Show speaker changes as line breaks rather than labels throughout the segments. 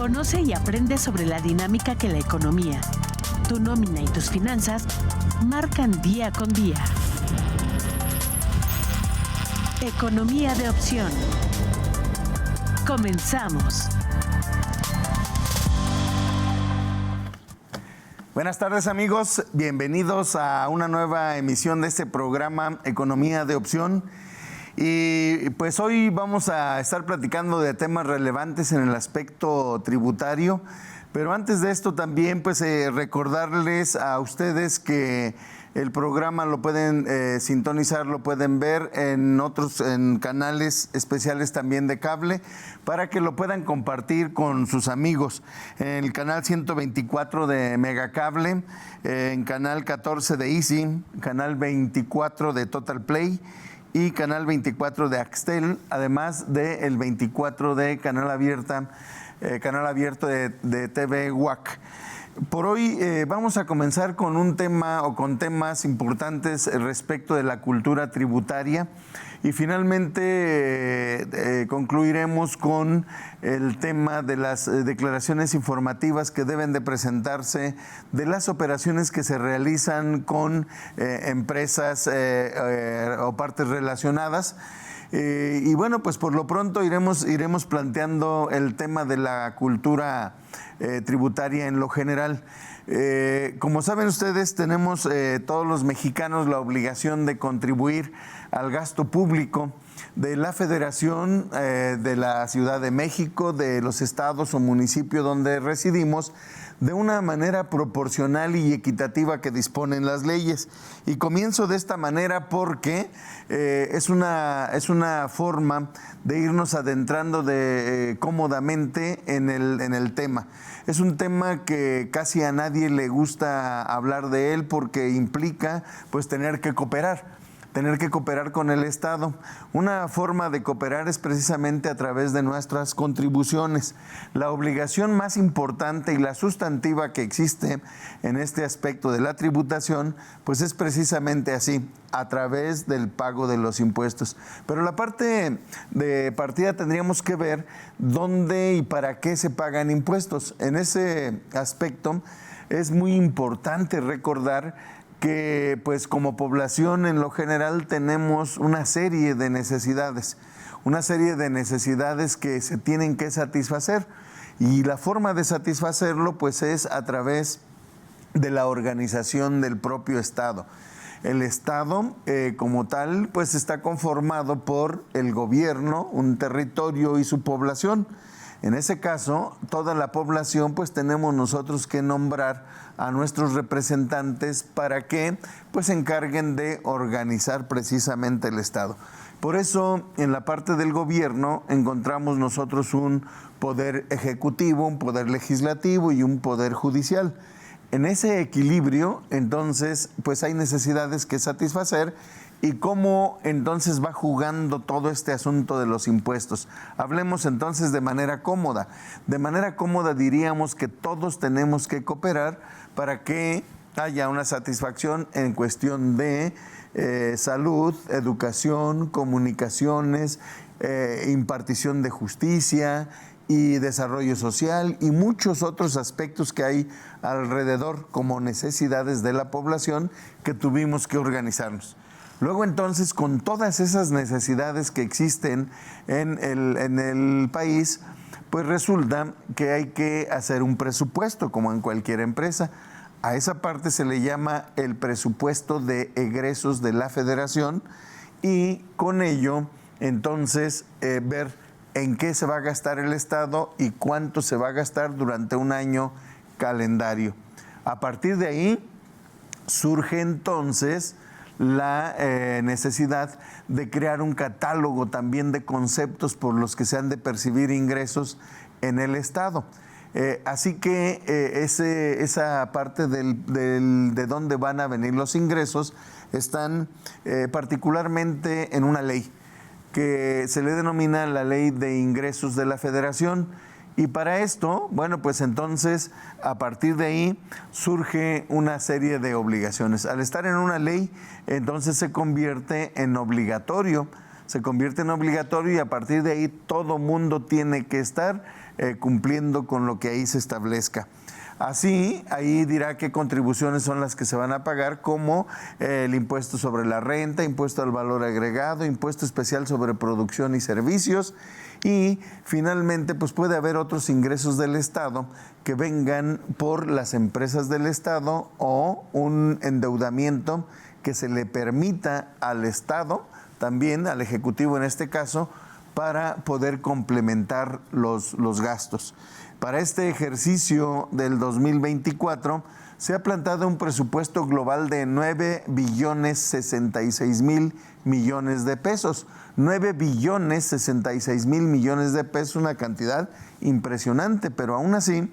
Conoce y aprende sobre la dinámica que la economía, tu nómina y tus finanzas marcan día con día. Economía de opción. Comenzamos.
Buenas tardes, amigos, bienvenidos a una nueva emisión de este programa Economía de Opción. Y pues hoy vamos a estar platicando de temas relevantes en el aspecto tributario, pero antes de esto también pues recordarles a ustedes que el programa lo pueden sintonizar, lo pueden ver en canales especiales también de cable, para que lo puedan compartir con sus amigos. En el canal 124 de Megacable, en canal 14 de Easy, canal 24 de Total Play y canal 24 de Axtel, además del 24 de canal abierto de TV WAC. Por hoy vamos a comenzar con un tema o con temas importantes respecto de la cultura tributaria y finalmente concluiremos con el tema de las declaraciones informativas que deben de presentarse de las operaciones que se realizan con empresas o partes relacionadas. Y bueno, pues por lo pronto iremos planteando el tema de la cultura tributaria en lo general. Como saben ustedes, tenemos todos los mexicanos la obligación de contribuir al gasto público de la Federación, de la Ciudad de México, de los estados o municipios donde residimos, de una manera proporcional y equitativa que disponen las leyes. Y comienzo de esta manera porque es una forma de irnos adentrando cómodamente en el tema. Es un tema que casi a nadie le gusta hablar de él porque implica pues tener que cooperar con el Estado. Una forma de cooperar es precisamente a través de nuestras contribuciones. La obligación más importante y la sustantiva que existe en este aspecto de la tributación, pues es precisamente así, a través del pago de los impuestos. Pero la parte de partida tendríamos que ver dónde y para qué se pagan impuestos. En ese aspecto es muy importante recordar que pues como población en lo general tenemos una serie de necesidades que se tienen que satisfacer, y la forma de satisfacerlo pues es a través de la organización del propio Estado. El Estado como tal pues está conformado por el gobierno, un territorio y su población. En ese caso, toda la población, pues tenemos nosotros que nombrar a nuestros representantes para que pues se encarguen de organizar precisamente el Estado. Por eso, en la parte del gobierno encontramos nosotros un poder ejecutivo, un poder legislativo y un poder judicial. En ese equilibrio, entonces, pues hay necesidades que satisfacer. ¿Y cómo entonces va jugando todo este asunto de los impuestos? Hablemos entonces de manera cómoda. De manera cómoda diríamos que todos tenemos que cooperar para que haya una satisfacción en cuestión de salud, educación, comunicaciones, impartición de justicia y desarrollo social y muchos otros aspectos que hay alrededor como necesidades de la población que tuvimos que organizarnos. Luego entonces, con todas esas necesidades que existen en el país, pues resulta que hay que hacer un presupuesto, como en cualquier empresa. A esa parte se le llama el presupuesto de egresos de la Federación y con ello, entonces, ver en qué se va a gastar el Estado y cuánto se va a gastar durante un año calendario. A partir de ahí, surge entonces la necesidad de crear un catálogo también de conceptos por los que se han de percibir ingresos en el Estado. Así que esa parte de dónde van a venir los ingresos están particularmente en una ley que se le denomina la Ley de Ingresos de la Federación. Y para esto, bueno, pues entonces, a partir de ahí, surge una serie de obligaciones. Al estar en una ley, entonces se convierte en obligatorio se convierte en obligatorio y a partir de ahí todo mundo tiene que estar cumpliendo con lo que ahí se establezca. Así, ahí dirá qué contribuciones son las que se van a pagar, como el impuesto sobre la renta, impuesto al valor agregado, impuesto especial sobre producción y servicios, y finalmente pues puede haber otros ingresos del Estado que vengan por las empresas del Estado o un endeudamiento que se le permita al Estado, también al Ejecutivo en este caso, para poder complementar los gastos. Para este ejercicio del 2024 se ha planteado un presupuesto global de 9,66 billones de pesos. 9,66 billones de pesos, una cantidad impresionante, pero aún así,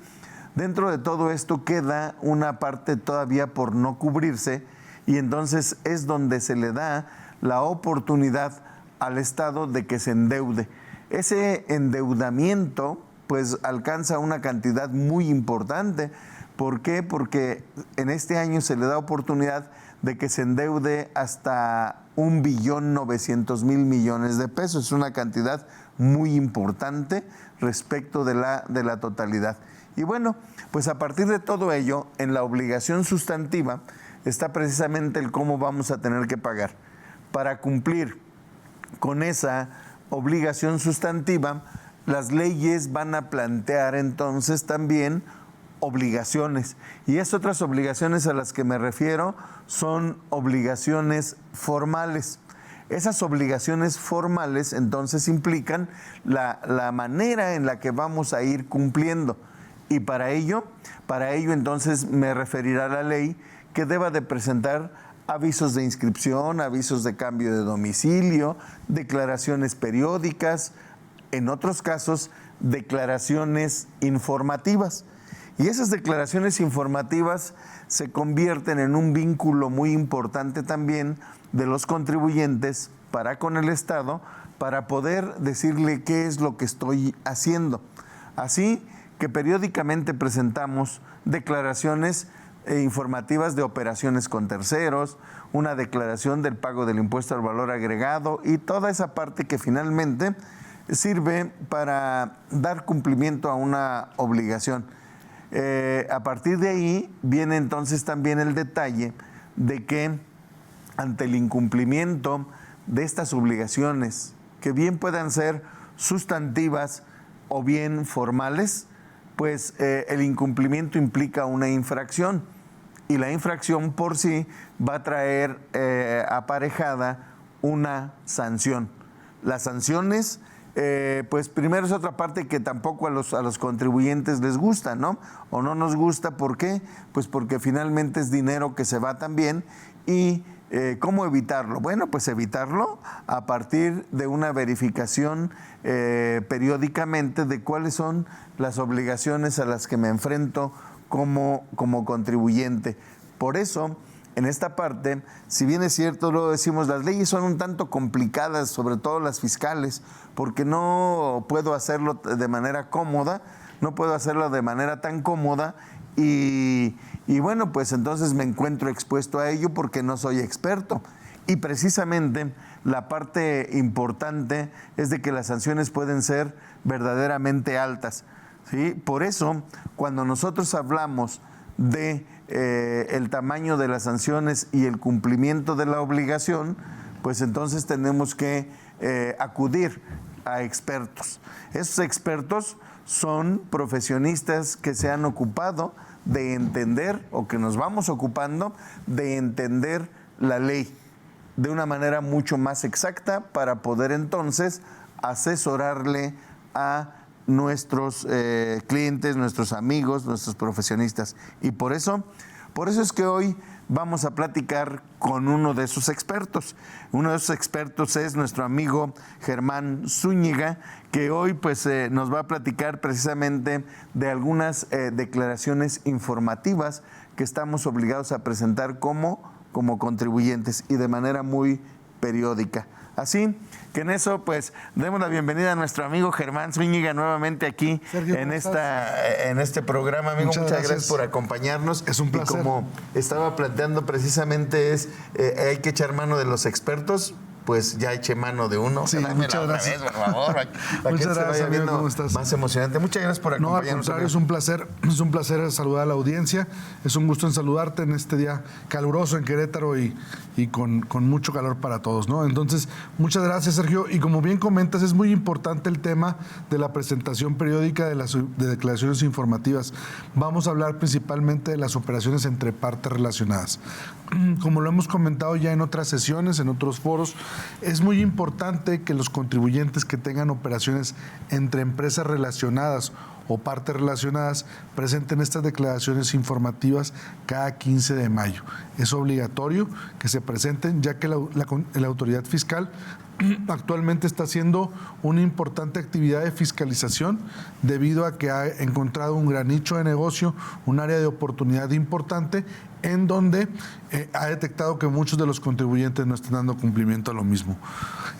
dentro de todo esto queda una parte todavía por no cubrirse y entonces es donde se le da la oportunidad al Estado de que se endeude. Ese endeudamiento pues alcanza una cantidad muy importante. ¿Por qué? Porque en este año se le da oportunidad de que se endeude hasta 1,9 billones de pesos. Es una cantidad muy importante respecto de la totalidad. Y bueno, pues a partir de todo ello, en la obligación sustantiva está precisamente el cómo vamos a tener que pagar. Para cumplir con esa obligación sustantiva, las leyes van a plantear entonces también obligaciones. Y esas otras obligaciones a las que me refiero son obligaciones formales. Esas obligaciones formales entonces implican la manera en la que vamos a ir cumpliendo. Y para ello entonces me referirá a la ley que deba de presentar avisos de inscripción, avisos de cambio de domicilio, declaraciones periódicas, en otros casos, declaraciones informativas. Y esas declaraciones informativas se convierten en un vínculo muy importante también de los contribuyentes para con el Estado, para poder decirle qué es lo que estoy haciendo. Así que periódicamente presentamos declaraciones informativas de operaciones con terceros, una declaración del pago del impuesto al valor agregado y toda esa parte que finalmente sirve para dar cumplimiento a una obligación. A partir de ahí viene entonces también el detalle de que ante el incumplimiento de estas obligaciones, que bien puedan ser sustantivas o bien formales, pues el incumplimiento implica una infracción y la infracción por sí va a traer aparejada una sanción. Las sanciones, pues primero es otra parte que tampoco a los contribuyentes les gusta, ¿no? O no nos gusta, ¿por qué? Pues porque finalmente es dinero que se va también y ¿cómo evitarlo? Bueno, pues evitarlo a partir de una verificación periódicamente de cuáles son las obligaciones a las que me enfrento como contribuyente. Por eso, en esta parte, si bien es cierto, luego decimos, las leyes son un tanto complicadas, sobre todo las fiscales, porque no puedo hacerlo de manera cómoda, no puedo hacerlo de manera tan cómoda y bueno, pues entonces me encuentro expuesto a ello porque no soy experto. Y precisamente la parte importante es de que las sanciones pueden ser verdaderamente altas, ¿sí? Por eso, cuando nosotros hablamos de el tamaño de las sanciones y el cumplimiento de la obligación, pues entonces tenemos que acudir a expertos. Esos expertos son profesionistas que se han ocupado de entender, o que nos vamos ocupando de entender la ley de una manera mucho más exacta para poder entonces asesorarle a nuestros clientes, nuestros amigos, nuestros profesionistas. Y por eso es que hoy vamos a platicar con uno de esos expertos. Uno de esos expertos es nuestro amigo Germán Zúñiga, que hoy pues nos va a platicar precisamente de algunas declaraciones informativas que estamos obligados a presentar como contribuyentes y de manera muy periódica. Así que en eso, pues, demos la bienvenida a nuestro amigo Germán Zúñiga nuevamente aquí, Sergio, en este programa. Amigo, muchas gracias por acompañarnos.
Es un placer.
Y como estaba planteando precisamente hay que echar mano de los expertos pues ya eché mano de uno.
Sí, muchas gracias.
Por favor, para que se vaya viendo
¿cómo estás?
más emocionante. Muchas gracias por acompañarnos.
No, al contrario, es un placer saludar a la audiencia. Es un gusto en saludarte en este día caluroso en Querétaro y con mucho calor para todos, ¿no? Entonces, muchas gracias, Sergio. Y como bien comentas, es muy importante el tema de la presentación periódica de declaraciones informativas. Vamos a hablar principalmente de las operaciones entre partes relacionadas. Como lo hemos comentado ya en otras sesiones, en otros foros, es muy importante que los contribuyentes que tengan operaciones entre empresas relacionadas o partes relacionadas presenten estas declaraciones informativas cada 15 de mayo. Es obligatorio que se presenten, ya que la autoridad fiscal actualmente está haciendo una importante actividad de fiscalización debido a que ha encontrado un gran nicho de negocio, un área de oportunidad importante en donde ha detectado que muchos de los contribuyentes no están dando cumplimiento a lo mismo.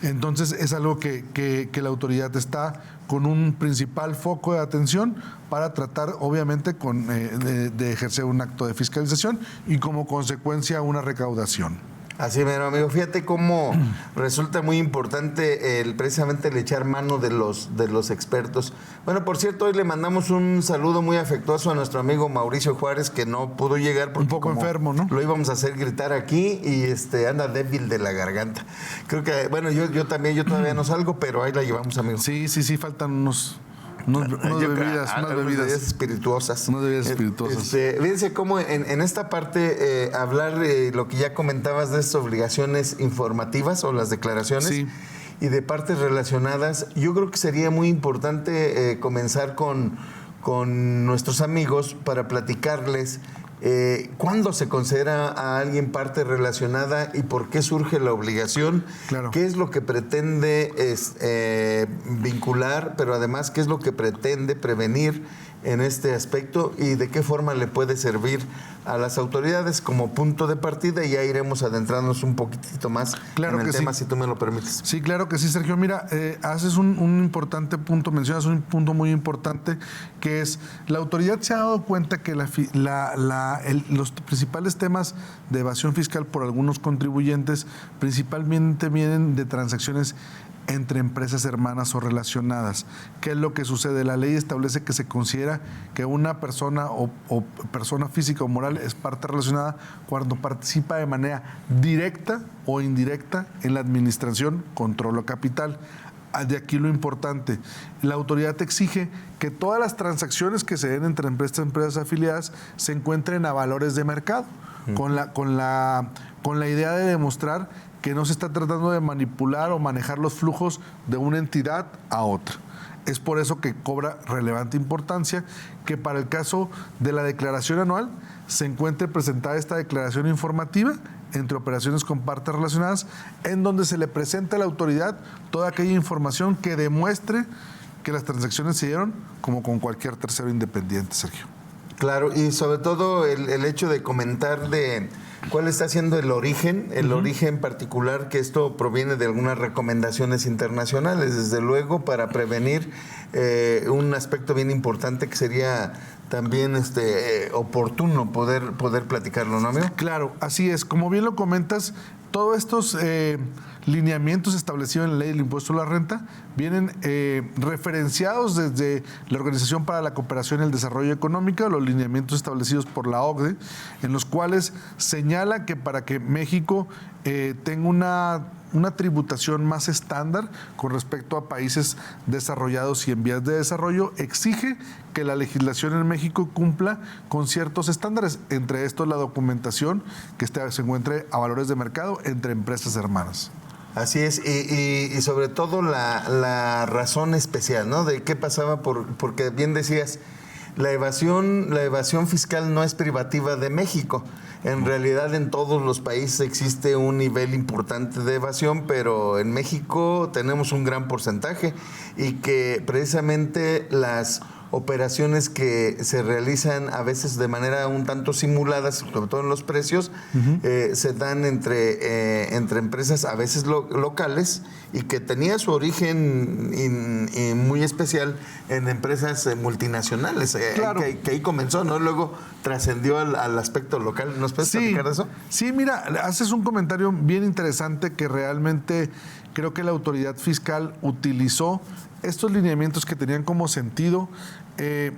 Entonces es algo que la autoridad está con un principal foco de atención para tratar obviamente de ejercer un acto de fiscalización y como consecuencia una recaudación.
Así, mero amigo, fíjate cómo resulta muy importante precisamente el echar mano de los expertos. Bueno, por cierto, hoy le mandamos un saludo muy afectuoso a nuestro amigo Mauricio Juárez, que no pudo llegar porque
un poco enfermo, ¿no?
Lo íbamos a hacer gritar aquí y anda débil de la garganta. Creo que, bueno, yo todavía no salgo, pero ahí la llevamos, amigo.
Sí, faltan unas bebidas
espirituosas.
Unas bebidas espirituosas.
Fíjense cómo en esta parte hablar lo que ya comentabas de estas obligaciones informativas o las declaraciones.
Sí.
Y de partes relacionadas, yo creo que sería muy importante comenzar con nuestros amigos para platicarles ¿cuándo se considera a alguien parte relacionada y por qué surge la obligación?
Claro.
¿Qué es lo que pretende vincular, pero además qué es lo que pretende prevenir en este aspecto y de qué forma le puede servir a las autoridades como punto de partida? Y ya iremos adentrándonos un poquitito más en el tema, si tú me lo permites.
Sí, claro que sí, Sergio. Mira, haces un importante punto, mencionas un punto muy importante, que es la autoridad se ha dado cuenta que los principales temas de evasión fiscal por algunos contribuyentes principalmente vienen de transacciones entre empresas hermanas o relacionadas. ¿Qué es lo que sucede? La ley establece que se considera que una persona o persona física o moral es parte relacionada cuando participa de manera directa o indirecta en la administración, control o capital. De aquí lo importante, la autoridad exige que todas las transacciones que se den entre empresas afiliadas se encuentren a valores de mercado, con la idea de demostrar que no se está tratando de manipular o manejar los flujos de una entidad a otra. Es por eso que cobra relevante importancia que para el caso de la declaración anual se encuentre presentada esta declaración informativa entre operaciones con partes relacionadas, en donde se le presenta a la autoridad toda aquella información que demuestre que las transacciones se dieron como con cualquier tercero independiente, Sergio.
Claro, y sobre todo el hecho de comentar de cuál está siendo el origen particular, que esto proviene de algunas recomendaciones internacionales, desde luego, para prevenir un aspecto bien importante que sería también oportuno poder platicarlo, ¿no, amigo?
Claro, así es. Como bien lo comentas, todos estos lineamientos establecidos en la ley del impuesto a la renta vienen referenciados desde la Organización para la Cooperación y el Desarrollo Económico, los lineamientos establecidos por la OCDE, en los cuales señala que para que México tenga una tributación más estándar con respecto a países desarrollados y en vías de desarrollo, exige que la legislación en México cumpla con ciertos estándares, entre estos la documentación que se encuentre a valores de mercado entre empresas hermanas.
Así es, y sobre todo la razón especial, ¿no? De qué pasaba, porque bien decías, la evasión fiscal no es privativa de México. En realidad en todos los países existe un nivel importante de evasión, pero en México tenemos un gran porcentaje y que precisamente las operaciones que se realizan a veces de manera un tanto simuladas, sobre todo en los precios, se dan entre empresas a veces locales y que tenía su origen muy especial en empresas multinacionales,
Claro.
que ahí comenzó, ¿no? Luego trascendió al aspecto local. ¿Nos puedes platicar de eso?
Sí, mira, haces un comentario bien interesante que realmente creo que la autoridad fiscal utilizó estos lineamientos que tenían como sentido el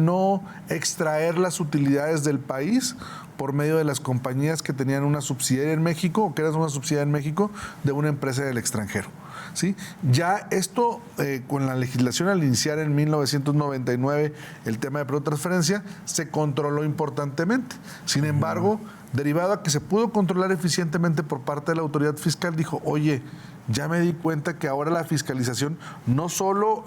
no extraer las utilidades del país por medio de las compañías que tenían una subsidiaria en México o que eran una subsidiaria en México de una empresa del extranjero. ¿Sí? Ya esto, con la legislación al iniciar en 1999 el tema de transferencia, se controló importantemente. Sin embargo, derivado a que se pudo controlar eficientemente por parte de la autoridad fiscal, dijo, oye, ya me di cuenta que ahora la fiscalización no solo,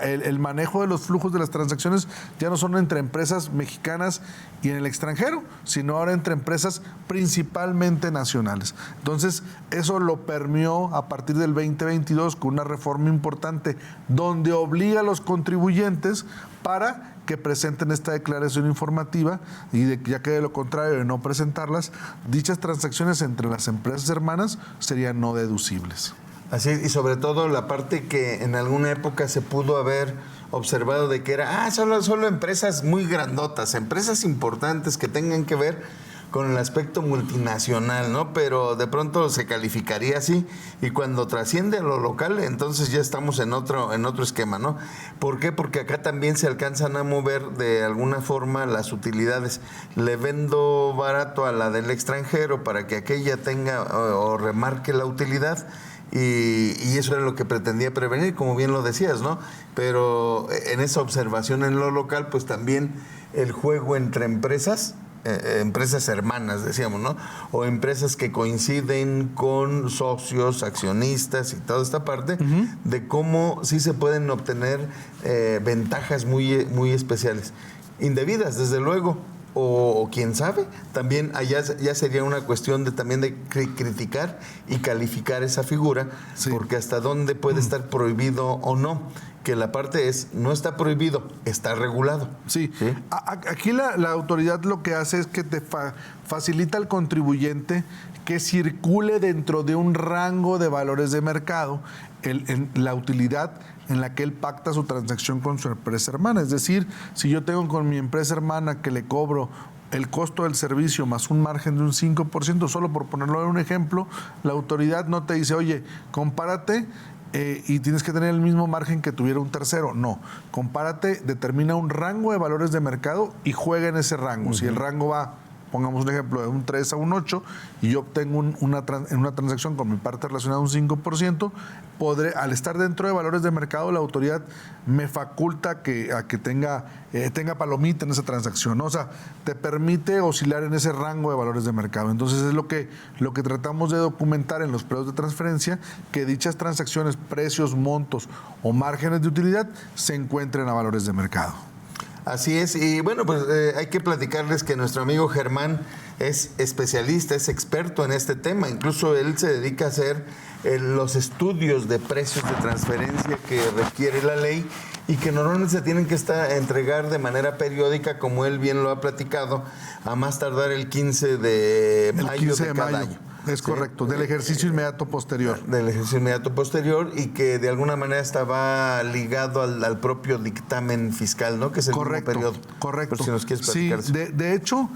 el manejo de los flujos de las transacciones ya no son entre empresas mexicanas y en el extranjero, sino ahora entre empresas principalmente nacionales. Entonces, eso lo permeó a partir del 2022 con una reforma importante donde obliga a los contribuyentes para que presenten esta declaración informativa y ya que de lo contrario de no presentarlas, dichas transacciones entre las empresas hermanas serían no deducibles.
Así, y sobre todo la parte que en alguna época se pudo haber observado de que era solo empresas muy grandotas, empresas importantes que tengan que ver con el aspecto multinacional, ¿no? Pero de pronto se calificaría así y cuando trasciende a lo local, entonces ya estamos en otro esquema, ¿no? ¿Por qué? Porque acá también se alcanzan a mover de alguna forma las utilidades. Le vendo barato a la del extranjero para que aquella tenga o remarque la utilidad. Y eso era lo que pretendía prevenir, como bien lo decías, ¿no? Pero en esa observación en lo local, pues también el juego entre empresas hermanas, decíamos, ¿no? O empresas que coinciden con socios, accionistas y toda esta parte, de cómo sí se pueden obtener ventajas muy, muy especiales. Indebidas, desde luego. O quién sabe, también allá ya sería una cuestión también de criticar y calificar esa figura, sí, porque hasta dónde puede estar prohibido o no, que la parte es, no está prohibido, está regulado.
Sí, ¿sí? Aquí la autoridad lo que hace es que te facilita al contribuyente que circule dentro de un rango de valores de mercado en la utilidad en la que él pacta su transacción con su empresa hermana. Es decir, si yo tengo con mi empresa hermana que le cobro el costo del servicio más un margen de un 5%, solo por ponerlo en un ejemplo, la autoridad no te dice, oye, compárate y tienes que tener el mismo margen que tuviera un tercero. No, compárate, determina un rango de valores de mercado y juega en ese rango. Si el rango va, pongamos un ejemplo, de un 3 a un 8 y yo obtengo en una transacción con mi parte relacionada un 5%, al estar dentro de valores de mercado, la autoridad me faculta a que tenga palomita en esa transacción, ¿no? O sea, te permite oscilar en ese rango de valores de mercado. Entonces es lo que tratamos de documentar en los precios de transferencia, que dichas transacciones, precios, montos o márgenes de utilidad se encuentren a valores de mercado.
Así es, y bueno, pues hay que platicarles que nuestro amigo Germán es especialista, es experto en este tema, incluso él se dedica a hacer los estudios de precios de transferencia que requiere la ley y que normalmente se tienen que entregar de manera periódica, como él bien lo ha platicado, a más tardar el 15 de mayo de cada año.
Es correcto, del ejercicio inmediato posterior.
Del ejercicio inmediato posterior y que de alguna manera estaba ligado al propio dictamen fiscal, ¿no? Que es el mismo periodo.
Correcto.
Por si nos quieres platicar.
Sí, de hecho,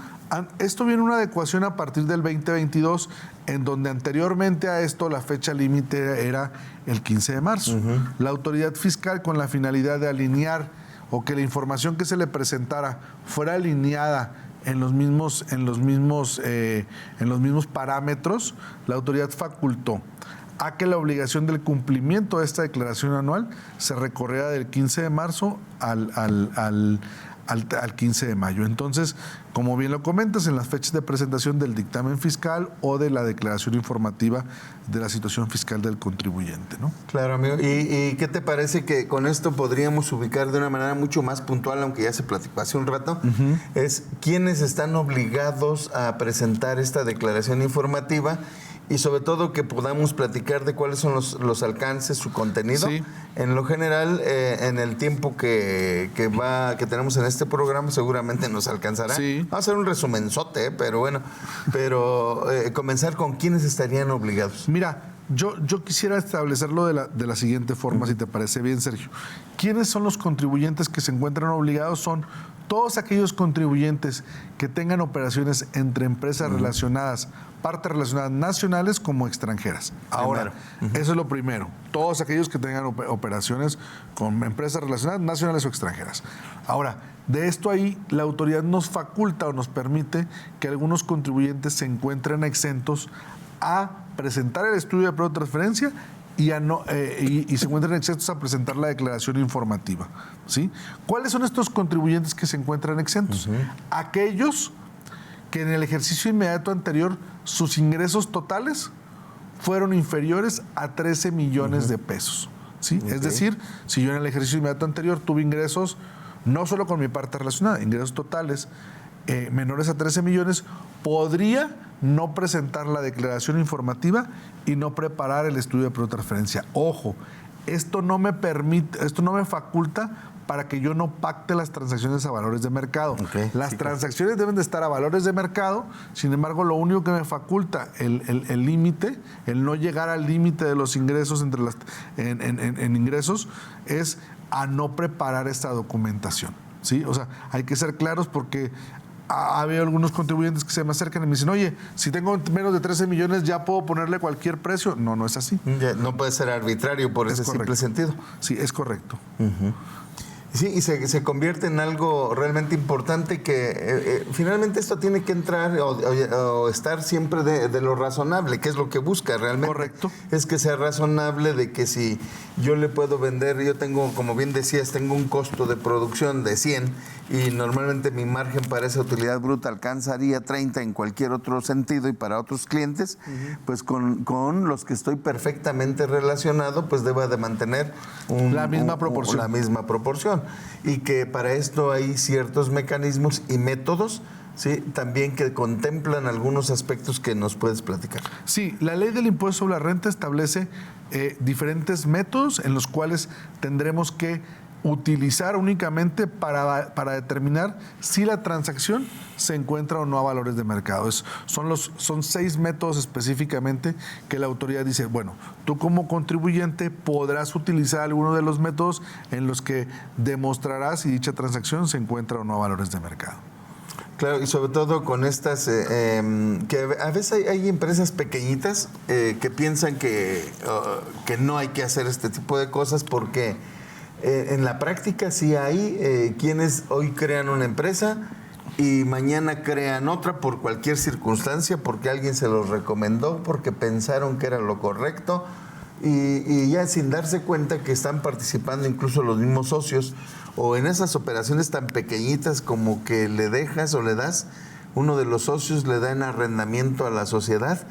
esto viene una adecuación a partir del 2022, en donde anteriormente a esto la fecha límite era el 15 de marzo. La autoridad fiscal, con la finalidad de alinear o que la información que se le presentara fuera alineada en los mismos parámetros, la autoridad facultó a que la obligación del cumplimiento de esta declaración anual se recorriera del 15 de marzo al 15 de mayo. Entonces, como bien lo comentas, en las fechas de presentación del dictamen fiscal o de la declaración informativa de la situación fiscal del contribuyente, ¿no?
Claro, amigo. ¿Y qué te parece que con esto podríamos ubicar de una manera mucho más puntual, aunque ya se platicó hace un rato, es quiénes están obligados a presentar esta declaración informativa y sobre todo que podamos platicar de cuáles son los alcances, su contenido.
Sí.
En lo general, en el tiempo que tenemos en este programa, seguramente nos alcanzará.
Sí.
Va a ser un resumenzote, pero bueno. Pero comenzar con quiénes estarían obligados.
Mira, yo quisiera establecerlo de la siguiente forma, si te parece bien, Sergio. ¿Quiénes son los contribuyentes que se encuentran obligados? Son todos aquellos contribuyentes que tengan operaciones entre empresas relacionadas, partes relacionadas nacionales como extranjeras. Ahora, eso es lo primero. Todos aquellos que tengan operaciones con empresas relacionadas nacionales o extranjeras. Ahora, de esto ahí, la autoridad nos faculta o nos permite que algunos contribuyentes se encuentren exentos a presentar el estudio de prueba de transferencia y se encuentran exentos a presentar la declaración informativa. ¿Sí? ¿Cuáles son estos contribuyentes que se encuentran exentos? Aquellos que en el ejercicio inmediato anterior sus ingresos totales fueron inferiores a 13 millones de pesos. ¿Sí? Es decir, si yo en el ejercicio inmediato anterior tuve ingresos, no solo con mi parte relacionada, ingresos totales menores a 13 millones, podría no presentar la declaración informativa y no preparar el estudio de prueba de transferencia. Ojo, esto no me faculta para que yo no pacte las transacciones a valores de mercado. Las transacciones deben de estar a valores de mercado, sin embargo, lo único que me faculta el límite, el no llegar al límite de los ingresos en ingresos, es a no preparar esta documentación. ¿Sí? O sea, hay que ser claros porque ha habido algunos contribuyentes que se me acercan y me dicen, oye, si tengo menos de 13 millones, ¿ya puedo ponerle cualquier precio? No, no es así.
No puede ser arbitrario por ese simple sentido.
Sí, es correcto.
Sí, y se convierte en algo realmente importante que finalmente esto tiene que entrar o estar siempre de lo razonable, que es lo que busca realmente.
Correcto.
Es que sea razonable de que si yo le puedo vender, yo tengo, como bien decías, tengo un costo de producción de 100 y normalmente mi margen para esa utilidad bruta alcanzaría 30 en cualquier otro sentido y para otros clientes, pues con los que estoy perfectamente relacionado, pues deba de mantener
la misma
proporción. Y que para esto hay ciertos mecanismos y métodos, ¿sí? También que contemplan algunos aspectos que nos puedes platicar.
Sí, la ley del impuesto sobre la renta establece diferentes métodos en los cuales tendremos que utilizar únicamente para determinar si la transacción se encuentra o no a valores de mercado. Son 6 métodos específicamente que la autoridad dice, bueno, tú como contribuyente podrás utilizar alguno de los métodos en los que demostrarás si dicha transacción se encuentra o no a valores de mercado.
Claro, y sobre todo con estas, que a veces hay empresas pequeñitas que piensan que no hay que hacer este tipo de cosas porque en la práctica sí hay quienes hoy crean una empresa y mañana crean otra por cualquier circunstancia, porque alguien se los recomendó, porque pensaron que era lo correcto y ya sin darse cuenta que están participando incluso los mismos socios o en esas operaciones tan pequeñitas como que le dejas o le das, uno de los socios le da en arrendamiento a la sociedad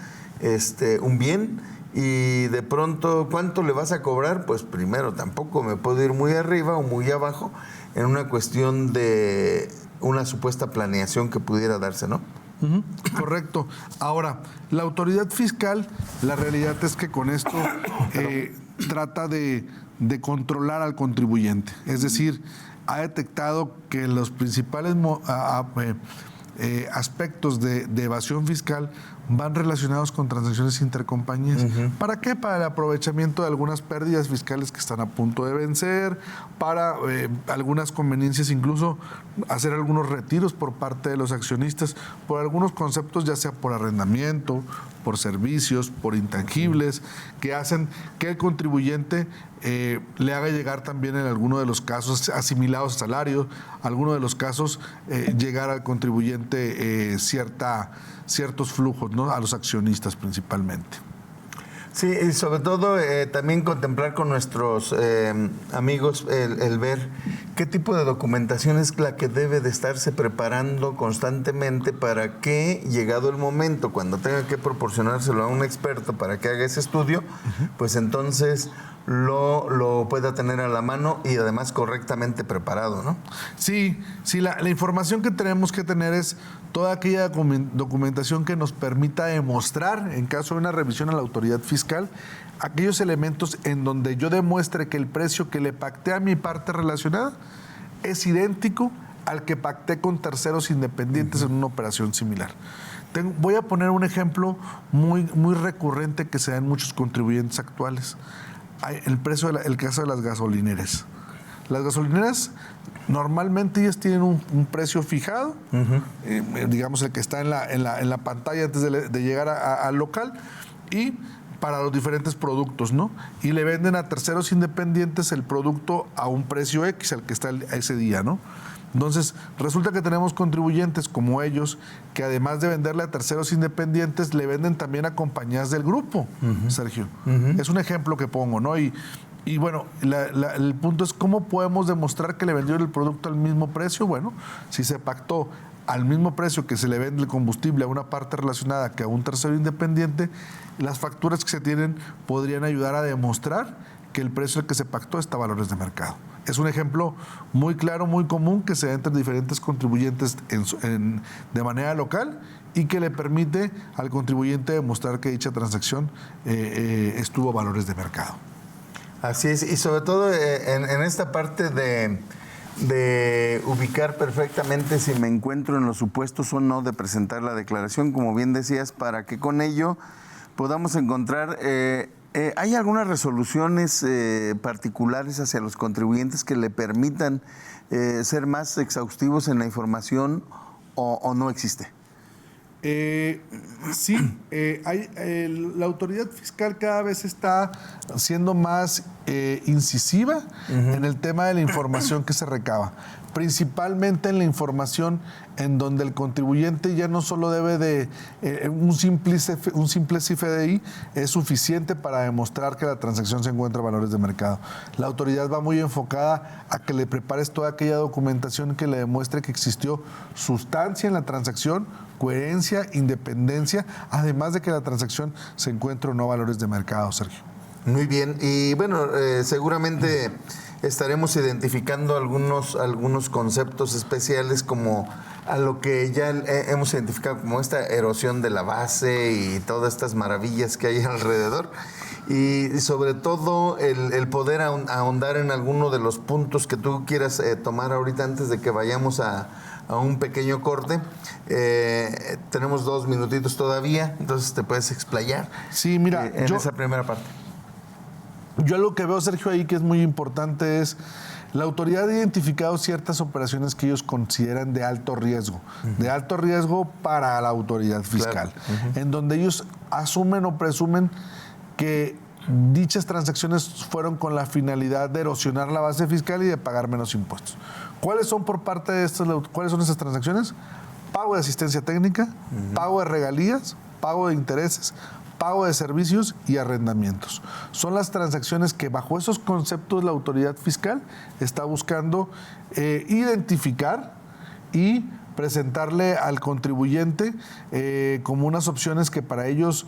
un bien. Y de pronto, ¿cuánto le vas a cobrar? Pues primero, tampoco me puedo ir muy arriba o muy abajo en una cuestión de una supuesta planeación que pudiera darse, ¿no?
Correcto. Ahora, la autoridad fiscal, la realidad es que con esto trata de controlar al contribuyente. Es decir, ha detectado que los principales aspectos de evasión fiscal van relacionados con transacciones intercompañías. ¿Para qué? Para el aprovechamiento de algunas pérdidas fiscales que están a punto de vencer, para algunas conveniencias, incluso hacer algunos retiros por parte de los accionistas, por algunos conceptos, ya sea por arrendamiento, por servicios, por intangibles, que hacen que el contribuyente le haga llegar también en alguno de los casos asimilados a salario, alguno de los casos llegar al contribuyente ciertos flujos, ¿no? A los accionistas principalmente.
Sí, y sobre todo también contemplar con nuestros amigos el ver qué tipo de documentación es la que debe de estarse preparando constantemente para que, llegado el momento, cuando tenga que proporcionárselo a un experto para que haga ese estudio, pues entonces lo pueda tener a la mano y además correctamente preparado, ¿no?
Sí, la información que tenemos que tener es toda aquella documentación que nos permita demostrar, en caso de una revisión a la autoridad fiscal, aquellos elementos en donde yo demuestre que el precio que le pacté a mi parte relacionada es idéntico al que pacté con terceros independientes en una operación similar. Voy a poner un ejemplo muy recurrente que se da en muchos contribuyentes actuales. El caso de las gasolineras. Las gasolineras normalmente ellas tienen un precio fijado, digamos el que está en la pantalla antes de llegar al local, y para los diferentes productos, ¿no? Y le venden a terceros independientes el producto a un precio X, al que está ese día, ¿no? Entonces, resulta que tenemos contribuyentes como ellos que además de venderle a terceros independientes, le venden también a compañías del grupo, Sergio. Es un ejemplo que pongo, ¿no? Y bueno, el punto es cómo podemos demostrar que le vendieron el producto al mismo precio. Bueno, si se pactó al mismo precio que se le vende el combustible a una parte relacionada que a un tercero independiente, las facturas que se tienen podrían ayudar a demostrar que el precio al que se pactó está a valores de mercado. Es un ejemplo muy claro, muy común, que se da entre diferentes contribuyentes de manera local y que le permite al contribuyente demostrar que dicha transacción estuvo a valores de mercado.
Así es, y sobre todo en esta parte de ubicar perfectamente si me encuentro en los supuestos o no de presentar la declaración, como bien decías, para que con ello podamos encontrar... ¿hay algunas resoluciones particulares hacia los contribuyentes que le permitan ser más exhaustivos en la información o no existe?
Sí, la autoridad fiscal cada vez está siendo más incisiva en el tema de la información que se recaba, principalmente en la información en donde el contribuyente ya no solo debe de un simple CFDI es suficiente para demostrar que la transacción se encuentra a valores de mercado. La autoridad va muy enfocada a que le prepares toda aquella documentación que le demuestre que existió sustancia en la transacción, coherencia, independencia, además de que la transacción se encuentra o no a valores de mercado, Sergio.
Muy bien, y bueno, seguramente estaremos identificando algunos conceptos especiales como a lo que ya hemos identificado como esta erosión de la base y todas estas maravillas que hay alrededor. Y sobre todo el poder ahondar en alguno de los puntos que tú quieras tomar ahorita antes de que vayamos a un pequeño corte. Tenemos 2 minutitos todavía, entonces te puedes explayar.
Sí, mira,
en esa primera parte.
Yo lo que veo, Sergio, ahí que es muy importante es la autoridad ha identificado ciertas operaciones que ellos consideran de alto riesgo, para la autoridad fiscal, en donde ellos asumen o presumen que dichas transacciones fueron con la finalidad de erosionar la base fiscal y de pagar menos impuestos. ¿Cuáles son por parte de cuáles son esas transacciones? Pago de asistencia técnica, pago de regalías, pago de intereses, pago de servicios y arrendamientos. Son las transacciones que bajo esos conceptos la autoridad fiscal está buscando identificar y presentarle al contribuyente como unas opciones que para ellos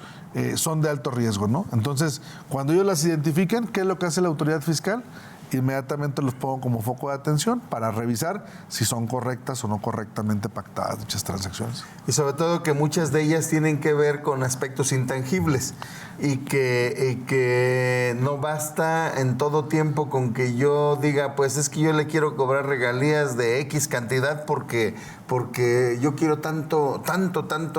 son de alto riesgo, ¿no? Entonces, cuando ellos las identifican, ¿qué es lo que hace la autoridad fiscal? Inmediatamente los pongo como foco de atención para revisar si son correctas o no correctamente pactadas dichas transacciones.
Y sobre todo que muchas de ellas tienen que ver con aspectos intangibles y que no basta en todo tiempo con que yo diga, pues es que yo le quiero cobrar regalías de X cantidad porque yo quiero tanto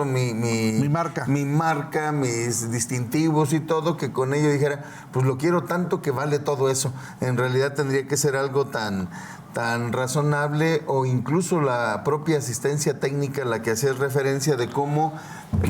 mi marca, mis distintivos y todo, que con ello dijera, pues lo quiero tanto que vale todo eso. En realidad tendría que ser algo tan razonable, o incluso la propia asistencia técnica, la que hacía referencia de cómo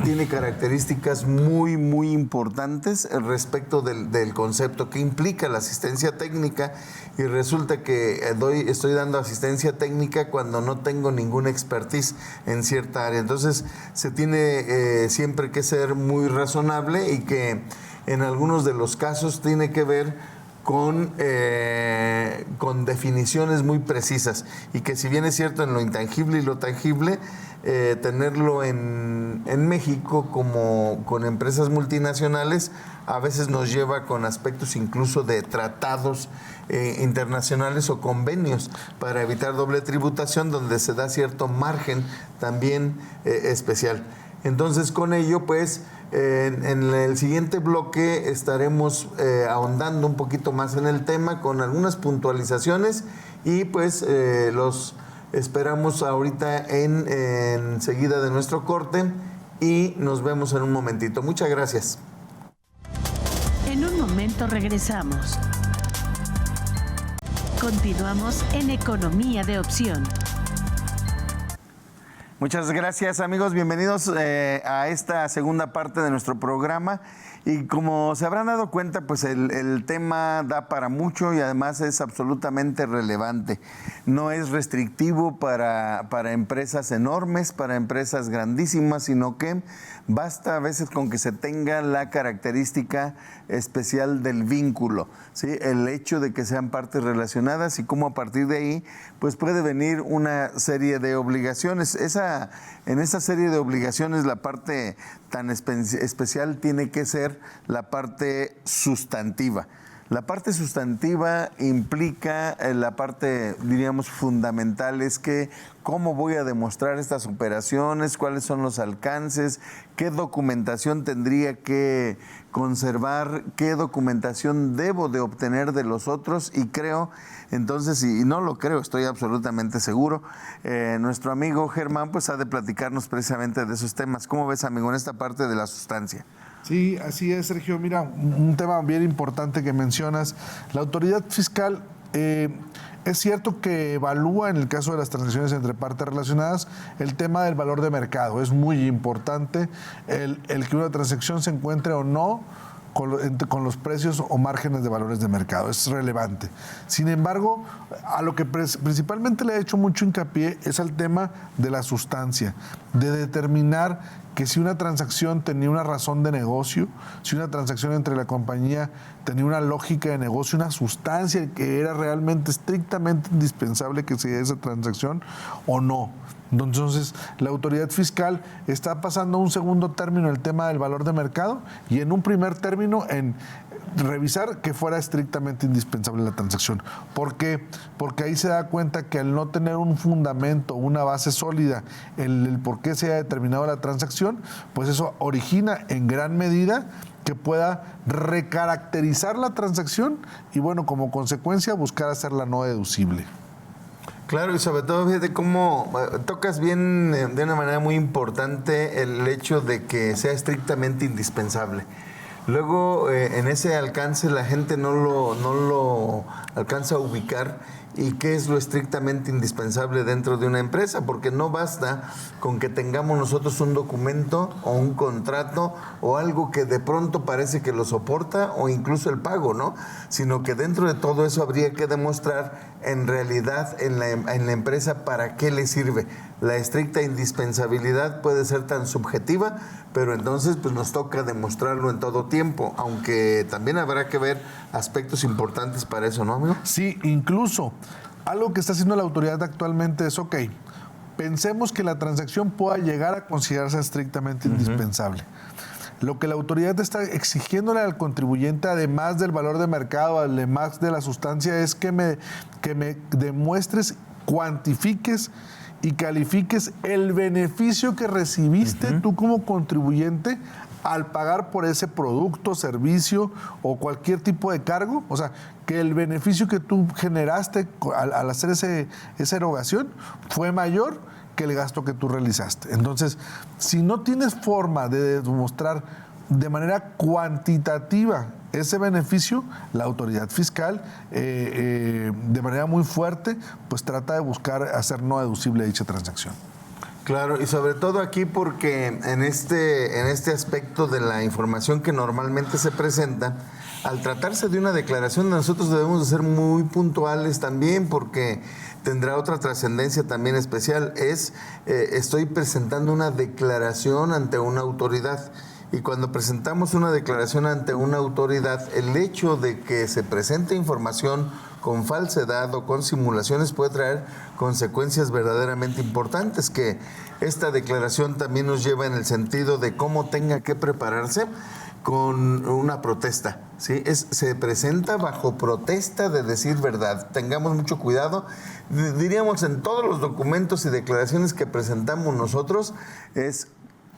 tiene características muy, muy importantes respecto del concepto que implica la asistencia técnica, y resulta que estoy dando asistencia técnica cuando no tengo ninguna expertise en cierta área. Entonces se tiene siempre que ser muy razonable, y que en algunos de los casos tiene que ver con definiciones muy precisas y que si bien es cierto en lo intangible y lo tangible, tenerlo en México como con empresas multinacionales a veces nos lleva con aspectos incluso de tratados internacionales o convenios para evitar doble tributación donde se da cierto margen también especial. Entonces con ello pues en el siguiente bloque estaremos ahondando un poquito más en el tema con algunas puntualizaciones y pues los esperamos ahorita enseguida de nuestro corte y nos vemos en un momentito. Muchas gracias.
En un momento regresamos. Continuamos en Economía de Opción.
Muchas gracias, amigos. Bienvenidos a esta segunda parte de nuestro programa. Y como se habrán dado cuenta, pues el tema da para mucho y además es absolutamente relevante. No es restrictivo para empresas enormes, para empresas grandísimas, sino que basta a veces con que se tenga la característica especial del vínculo, ¿sí? El hecho de que sean partes relacionadas y cómo a partir de ahí pues puede venir una serie de obligaciones. En esa serie de obligaciones la parte tan especial tiene que ser la parte sustantiva. La parte sustantiva implica la parte, diríamos, fundamental, es que cómo voy a demostrar estas operaciones, cuáles son los alcances, qué documentación tendría que conservar, qué documentación debo de obtener de los otros y creo, entonces, y no lo creo, estoy absolutamente seguro, nuestro amigo Germán pues ha de platicarnos precisamente de esos temas. ¿Cómo ves, amigo, en esta parte de la sustancia?
Sí, así es, Sergio. Mira, un tema bien importante que mencionas. La autoridad fiscal es cierto que evalúa, en el caso de las transacciones entre partes relacionadas, el tema del valor de mercado. Es muy importante el que una transacción se encuentre o no con los precios o márgenes de valores de mercado. Es relevante. Sin embargo, a lo que principalmente le he hecho mucho hincapié es al tema de la sustancia, de determinar que si una transacción tenía una razón de negocio, si una transacción entre la compañía tenía una lógica de negocio, una sustancia que era realmente estrictamente indispensable que se diera esa transacción o no. Entonces, la autoridad fiscal está pasando a un segundo término el tema del valor de mercado y en un primer término en revisar que fuera estrictamente indispensable la transacción. ¿Por qué? Porque ahí se da cuenta que al no tener un fundamento, una base sólida, el por qué se ha determinado la transacción, pues eso origina en gran medida que pueda recaracterizar la transacción y, bueno, como consecuencia buscar hacerla no deducible.
Claro, y sobre todo, fíjate cómo tocas bien de una manera muy importante el hecho de que sea estrictamente indispensable. Luego, en ese alcance, la gente no lo alcanza a ubicar y qué es lo estrictamente indispensable dentro de una empresa, porque no basta con que tengamos nosotros un documento o un contrato o algo que de pronto parece que lo soporta o incluso el pago, ¿no? Sino que dentro de todo eso habría que demostrar en realidad en la empresa para qué le sirve. La estricta indispensabilidad puede ser tan subjetiva, pero entonces pues nos toca demostrarlo en todo tiempo, aunque también habrá que ver aspectos importantes para eso, ¿no, amigo?
Sí, incluso algo que está haciendo la autoridad actualmente es, ok, pensemos que la transacción pueda llegar a considerarse estrictamente indispensable. Lo que la autoridad está exigiéndole al contribuyente, además del valor de mercado, además de la sustancia, es que me demuestres, cuantifiques y califiques el beneficio que recibiste tú como contribuyente al pagar por ese producto, servicio o cualquier tipo de cargo. O sea, que el beneficio que tú generaste al hacer esa erogación fue mayor que el gasto que tú realizaste. Entonces, si no tienes forma de demostrar de manera cuantitativa ese beneficio, la autoridad fiscal, de manera muy fuerte, pues trata de buscar hacer no deducible dicha transacción.
Claro, y sobre todo aquí porque en este aspecto de la información que normalmente se presenta, al tratarse de una declaración, nosotros debemos de ser muy puntuales también porque tendrá otra trascendencia también especial. Estoy presentando una declaración ante una autoridad Y cuando presentamos una declaración ante una autoridad, el hecho de que se presente información con falsedad o con simulaciones puede traer consecuencias verdaderamente importantes, que esta declaración también nos lleva en el sentido de cómo tenga que prepararse con una protesta, ¿sí? Se presenta bajo protesta de decir verdad. Tengamos mucho cuidado. Diríamos, en todos los documentos y declaraciones que presentamos nosotros,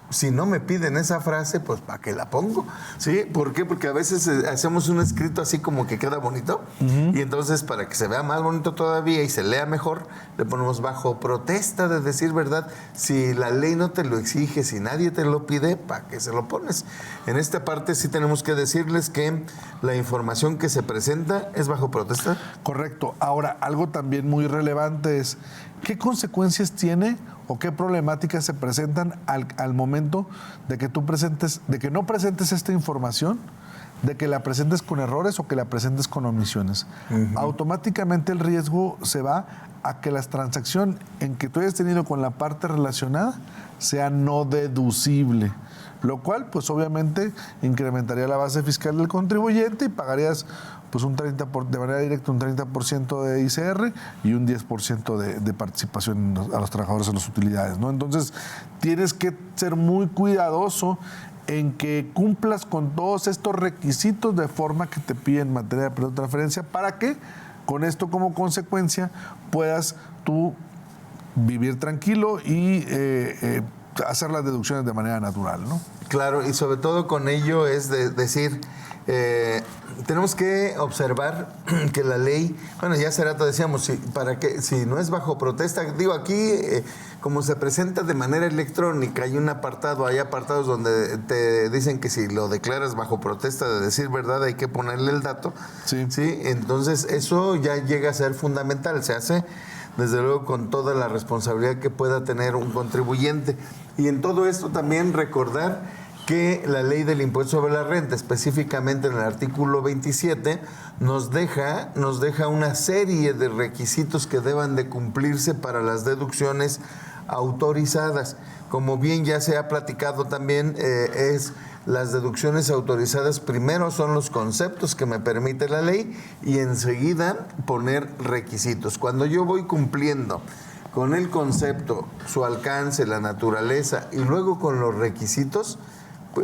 si no me piden esa frase, pues ¿para qué la pongo? ¿Sí? ¿Por qué? Porque a veces hacemos un escrito así como que queda bonito, y entonces para que se vea más bonito todavía y se lea mejor, le ponemos bajo protesta de decir verdad. Si la ley no te lo exige, si nadie te lo pide, ¿para qué se lo pones? En esta parte sí tenemos que decirles que la información que se presenta es bajo protesta.
Correcto. Ahora, algo también muy relevante es, ¿qué consecuencias tiene o qué problemáticas se presentan al momento de que tú presentes, de que no presentes esta información, de que la presentes con errores o que la presentes con omisiones? Automáticamente el riesgo se va a que la transacción en que tú hayas tenido con la parte relacionada sea no deducible, lo cual pues obviamente incrementaría la base fiscal del contribuyente y pagarías pues de manera directa un 30% de ICR y un 10% de participación a los trabajadores en las utilidades, ¿no? Entonces tienes que ser muy cuidadoso en que cumplas con todos estos requisitos de forma que te piden materia de periodo de transferencia, para que con esto como consecuencia puedas tú vivir tranquilo y hacer las deducciones de manera natural, ¿no?
Claro, y sobre todo con ello es decir, tenemos que observar que la ley, bueno, ya hace rato decíamos, si no es bajo protesta, digo aquí, como se presenta de manera electrónica, hay apartados donde te dicen que si lo declaras bajo protesta de decir verdad hay que ponerle el dato, ¿sí? Entonces eso ya llega a ser fundamental, se hace desde luego con toda la responsabilidad que pueda tener un contribuyente. Y en todo esto también recordar que la ley del impuesto sobre la renta, específicamente en el artículo 27, nos deja una serie de requisitos que deban de cumplirse para las deducciones autorizadas. Como bien ya se ha platicado también, las deducciones autorizadas primero son los conceptos que me permite la ley y enseguida poner requisitos. Cuando yo voy cumpliendo con el concepto, su alcance, la naturaleza y luego con los requisitos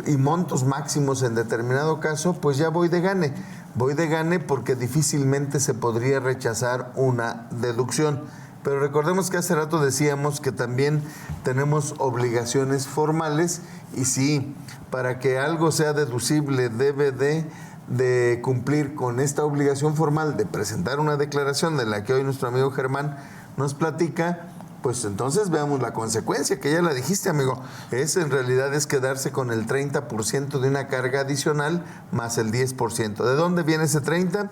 y montos máximos en determinado caso, pues ya voy de gane. Voy de gane porque difícilmente se podría rechazar una deducción. Pero recordemos que hace rato decíamos que también tenemos obligaciones formales y sí, para que algo sea deducible debe de cumplir con esta obligación formal de presentar una declaración de la que hoy nuestro amigo Germán nos platica. Pues entonces veamos la consecuencia, que ya la dijiste, amigo. En realidad es quedarse con el 30% de una carga adicional más el 10%. ¿De dónde viene ese 30%?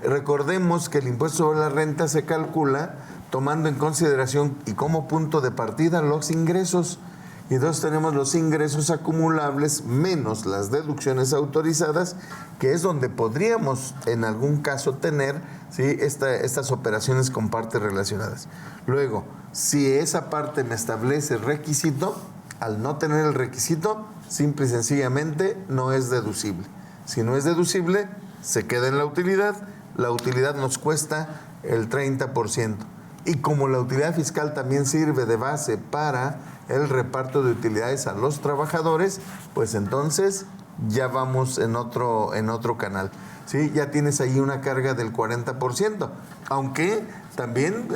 Recordemos que el impuesto sobre la renta se calcula tomando en consideración y como punto de partida los ingresos. Y entonces tenemos los ingresos acumulables menos las deducciones autorizadas, que es donde podríamos en algún caso tener, ¿sí?, estas operaciones con partes relacionadas. Luego, si esa parte me establece requisito, al no tener el requisito, simple y sencillamente no es deducible. Si no es deducible, se queda en la utilidad nos cuesta el 30%. Y como la utilidad fiscal también sirve de base para el reparto de utilidades a los trabajadores, pues entonces ya vamos en otro canal, ¿sí? Ya tienes ahí una carga del 40%, aunque también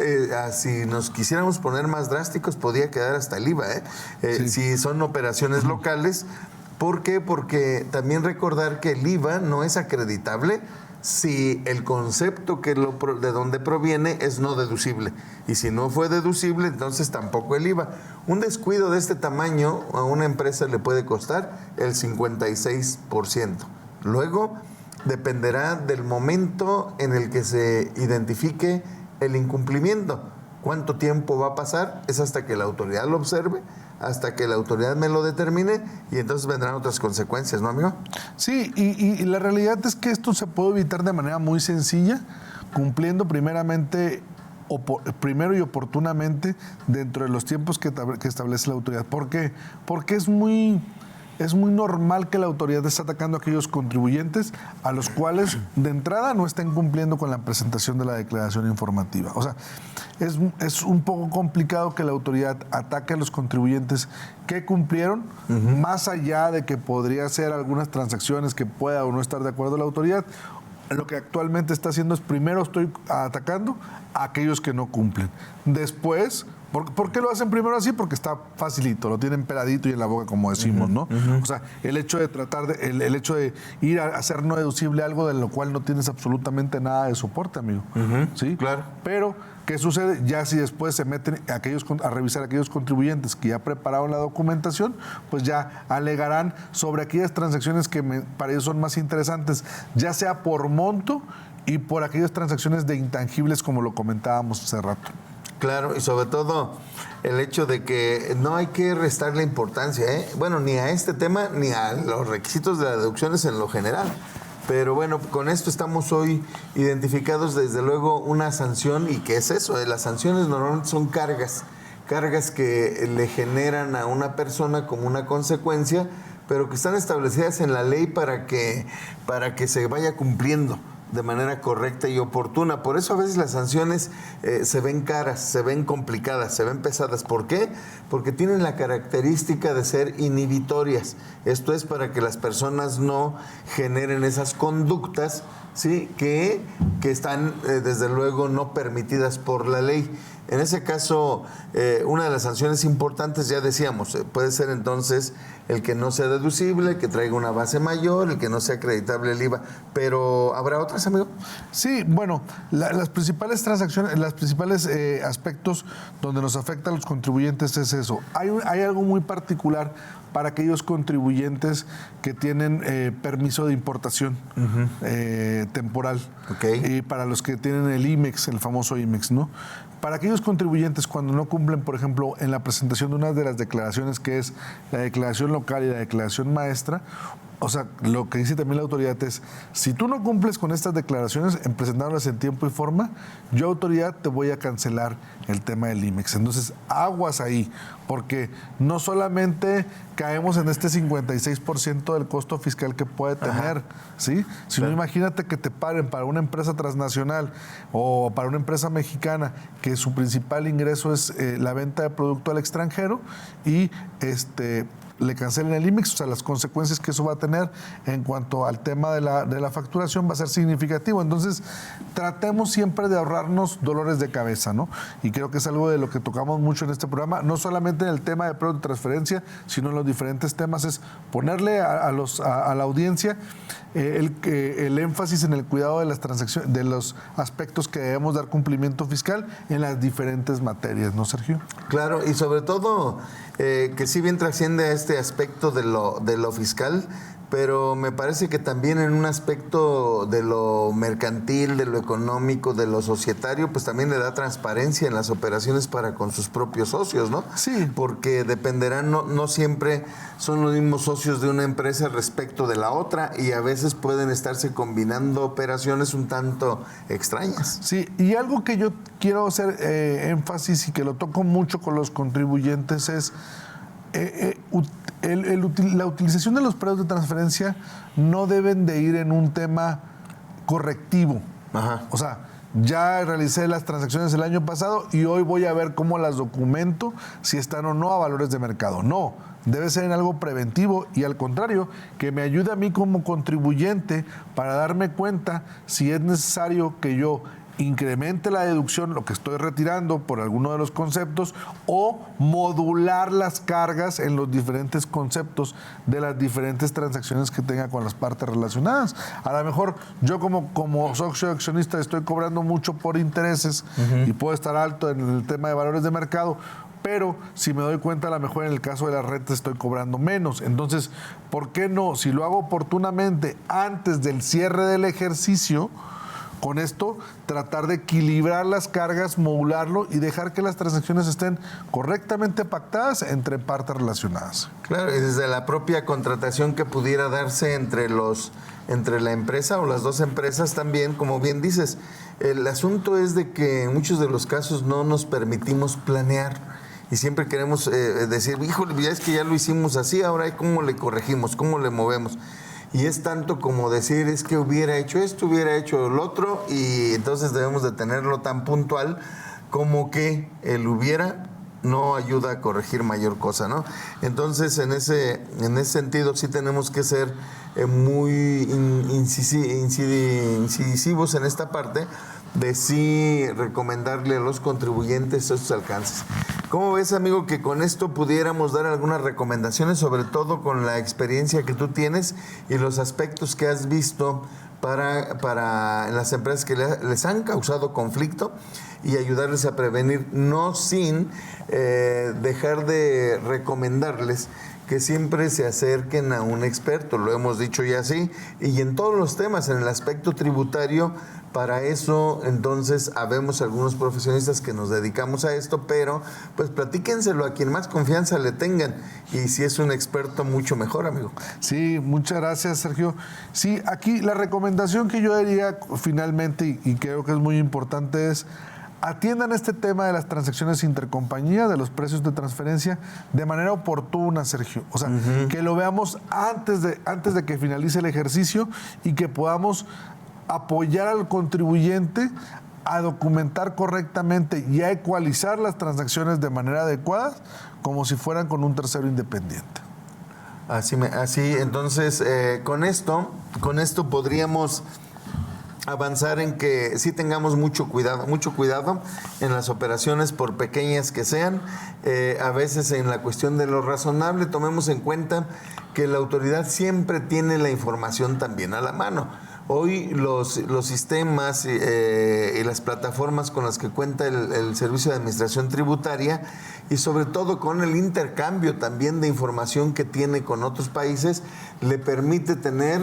si nos quisiéramos poner más drásticos podría quedar hasta el IVA,
Sí.
Si son operaciones locales. ¿Por qué? Porque también recordar que el IVA no es acreditable si el concepto de donde proviene es no deducible. Y si no fue deducible, entonces tampoco el IVA. Un descuido de este tamaño a una empresa le puede costar el 56%. Luego, dependerá del momento en el que se identifique el incumplimiento. ¿Cuánto tiempo va a pasar? Es hasta que la autoridad lo observe, hasta que la autoridad me lo determine, y entonces vendrán otras consecuencias, ¿no, amigo?
Sí, y la realidad es que esto se puede evitar de manera muy sencilla, cumpliendo primero y oportunamente dentro de los tiempos que establece la autoridad. ¿Por qué? Porque es muy es muy normal que la autoridad esté atacando a aquellos contribuyentes a los cuales de entrada no estén cumpliendo con la presentación de la declaración informativa. O sea, es un poco complicado que la autoridad ataque a los contribuyentes que cumplieron, más allá de que podría ser algunas transacciones que pueda o no estar de acuerdo la autoridad. Lo que actualmente está haciendo es primero estoy atacando a aquellos que no cumplen. Después, ¿por qué lo hacen primero así? Porque está facilito, lo tienen peladito y en la boca, como decimos, ¿no? O sea, el hecho de tratar de, el hecho de ir a hacer no deducible algo de lo cual no tienes absolutamente nada de soporte, amigo. ¿Sí?
Claro.
Pero, ¿qué sucede? Ya si después se meten a revisar a aquellos contribuyentes que ya prepararon la documentación, pues ya alegarán sobre aquellas transacciones que para ellos son más interesantes, ya sea por monto y por aquellas transacciones de intangibles, como lo comentábamos hace rato.
Claro, y sobre todo el hecho de que no hay que restarle importancia, bueno, ni a este tema ni a los requisitos de las deducciones en lo general. Pero bueno, con esto estamos hoy identificados desde luego una sanción. ¿Y qué es eso? Las sanciones normalmente son cargas que le generan a una persona como una consecuencia, pero que están establecidas en la ley para que se vaya cumpliendo de manera correcta y oportuna. Por eso a veces las sanciones se ven caras, se ven complicadas, se ven pesadas. ¿Por qué? Porque tienen la característica de ser inhibitorias. Esto es para que las personas no generen esas conductas, ¿sí?, que están desde luego no permitidas por la ley. En ese caso, una de las sanciones importantes, ya decíamos, puede ser entonces el que no sea deducible, el que traiga una base mayor, el que no sea acreditable el IVA. Pero, ¿habrá otras, amigo?
Sí, bueno, las principales transacciones, los principales aspectos donde nos afecta a los contribuyentes es eso. Hay algo muy particular para aquellos contribuyentes que tienen permiso de importación temporal.
Okay.
Y para los que tienen el IMEX, el famoso IMEX, ¿no? Para aquellos contribuyentes, cuando no cumplen, por ejemplo, en la presentación de una de las declaraciones, que es la declaración local y la declaración maestra, o sea, lo que dice también la autoridad es, si tú no cumples con estas declaraciones en presentarlas en tiempo y forma, yo, autoridad, te voy a cancelar el tema del IMEX. Entonces, aguas ahí, porque no solamente caemos en este 56% del costo fiscal que puede tener, ¿sí? Sino imagínate que te paren para una empresa transnacional o para una empresa mexicana que su principal ingreso es la venta de producto al extranjero y le cancelen el IMEX. O sea, las consecuencias que eso va a tener en cuanto al tema de la facturación va a ser significativo. Entonces, tratemos siempre de ahorrarnos dolores de cabeza, ¿no? Y creo que es algo de lo que tocamos mucho en este programa, no solamente en el tema de prueba de transferencia, sino en los diferentes temas, es ponerle a la audiencia el énfasis en el cuidado de las transacciones, de los aspectos que debemos dar cumplimiento fiscal en las diferentes materias, ¿no, Sergio?
Claro, y sobre todo que sí bien trasciende a este aspecto de lo fiscal, pero me parece que también en un aspecto de lo mercantil, de lo económico, de lo societario, pues también le da transparencia en las operaciones para con sus propios socios, ¿no?
Sí.
Porque dependerán, no siempre son los mismos socios de una empresa respecto de la otra y a veces pueden estarse combinando operaciones un tanto extrañas.
Sí, y algo que yo quiero hacer énfasis y que lo toco mucho con los contribuyentes es la utilización de los predios de transferencia no deben de ir en un tema correctivo.
Ajá.
O sea, ya realicé las transacciones el año pasado y hoy voy a ver cómo las documento, si están o no a valores de mercado. No, debe ser en algo preventivo y al contrario, que me ayude a mí como contribuyente para darme cuenta si es necesario que yo incremente la deducción, lo que estoy retirando por alguno de los conceptos, o modular las cargas en los diferentes conceptos de las diferentes transacciones que tenga con las partes relacionadas. A lo mejor yo como socio accionista estoy cobrando mucho por intereses y puedo estar alto en el tema de valores de mercado, pero si me doy cuenta, a lo mejor en el caso de las rentas estoy cobrando menos. Entonces, ¿por qué no? Si lo hago oportunamente antes del cierre del ejercicio, con esto, tratar de equilibrar las cargas, modularlo y dejar que las transacciones estén correctamente pactadas entre partes relacionadas.
Claro, y desde la propia contratación que pudiera darse entre la empresa o las dos empresas también, como bien dices, el asunto es de que en muchos de los casos no nos permitimos planear y siempre queremos decir, híjole, ya es que ya lo hicimos así, ahora ¿cómo le corregimos? ¿Cómo le movemos? Y es tanto como decir, es que hubiera hecho esto, hubiera hecho el otro, y entonces debemos de tenerlo tan puntual como que el hubiera no ayuda a corregir mayor cosa, ¿no? Entonces, en ese sentido, sí tenemos que ser muy incisivos en esta parte de sí recomendarle a los contribuyentes estos alcances. ¿Cómo ves, amigo, que con esto pudiéramos dar algunas recomendaciones, sobre todo con la experiencia que tú tienes y los aspectos que has visto para las empresas que les han causado conflicto y ayudarles a prevenir, no sin dejar de recomendarles que siempre se acerquen a un experto, lo hemos dicho ya así, y en todos los temas, en el aspecto tributario, para eso entonces habemos algunos profesionistas que nos dedicamos a esto, pero pues platíquenselo a quien más confianza le tengan, y si es un experto, mucho mejor, amigo.
Sí, muchas gracias, Sergio. Sí, aquí la recomendación que yo haría finalmente, y creo que es muy importante, es atiendan este tema de las transacciones intercompañía, de los precios de transferencia, de manera oportuna, Sergio. O sea, que lo veamos antes de que finalice el ejercicio y que podamos apoyar al contribuyente a documentar correctamente y a ecualizar las transacciones de manera adecuada, como si fueran con un tercero independiente.
Así, entonces, con esto podríamos avanzar en que sí tengamos mucho cuidado en las operaciones, por pequeñas que sean. A veces en la cuestión de lo razonable, tomemos en cuenta que la autoridad siempre tiene la información también a la mano. Hoy los sistemas y las plataformas con las que cuenta el Servicio de Administración Tributaria, y sobre todo con el intercambio también de información que tiene con otros países, le permite tener